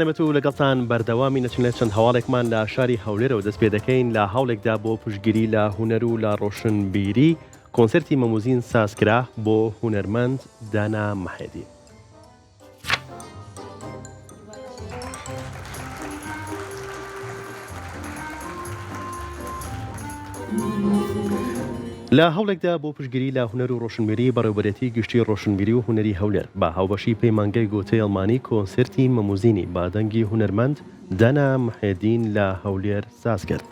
نەمەتوو لەگەڵتان بەردەوامی نەچنێت چەند هەواڵێکمان لە شاری هەولێرەوە دەست پێ دەکەین لە هەوڵێکدا بۆ پشتگیری لە هونەر و لە ڕۆشنبیری کۆنسەرتی مەموزین سازکرا بۆ هونەرمەند دانا مەحێدی. لە هەوڵێکدا بۆ پشتگیری لە هونەر و ڕۆشنبیری بەڕێوەبەرێتی گشتی ڕۆشنبیری و هونەری هەولێر بە هاوبەشی پەیمانگەی گۆتەی ئەڵمانی کۆنسەرتی مەموزینی بادەنگی هونەرمەند دانا مەحێدین لە هەولێر ساز کرد.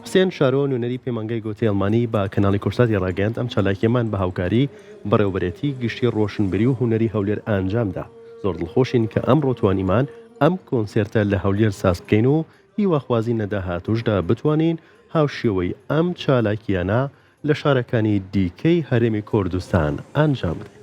حوسێن شارۆ نوێنەری پەیمانگەی گۆتەی ئەڵمانی با کەناڵی کورساتی ڕاگەیاند ئەم چالاکیەمان بە هاوکاری بەڕێوەبەرێتی گشتی ڕۆشنبیری و هونەری هەولێر ئەنجامدا. زۆر دڵخۆشین کە ئەمڕۆ توانیمان ئەم کۆنسەرتە لە هەولێر ساز بکەین و هیواخوازی نەداهاتووشدا بتوانین هاوشێوەی ئەم چالاکیانە لە شارەکانی دیکەی هەرێمی کوردستان ئەنجام بدەین.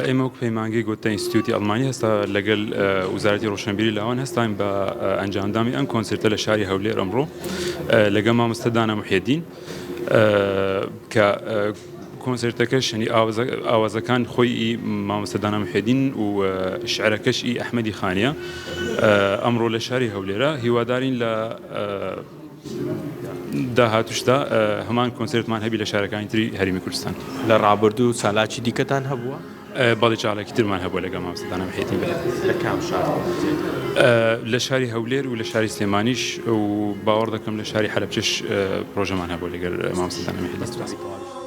ئێمە وەک پەیمانگەی گۆتە ئینستیتیوتی ئەڵمانی هەستا لەگەڵ وزارەتی ڕۆشنبیری لاوان هەستاین بە ئەنجامدامی ئەم کۆنسەرتە لە شاری هەولێر ئەمڕۆ لەگەڵ مامۆستا دانا مەحێدین کە کۆنسەرتەکە شەنی ئاوازەکان خۆی مامۆستا دانا مەحێدین و شعرەکەشی ئەحمەدی خانیە ئەمڕۆ لە شاری هەولێرە هیوادارین لە داهاتوشدا هەمان کۆنسەرتمان هەبی لە شارەکانی تری هەرێمی کوردستان. لە ڕابردوو سالاکی دیکەتان هەبووە؟ باڵی چالاکی ترمان هەبووە لەگەڵ مامۆستا دانا مەحێدین. لە کام شار؟ لە شاری هەولێر و لە شاری سلێمانیش و باوەڕ دەکەم لە شاری حەلەبجەش پرۆژەمان هەبووە لەگەڵ مامۆستا دانا مەحێدین.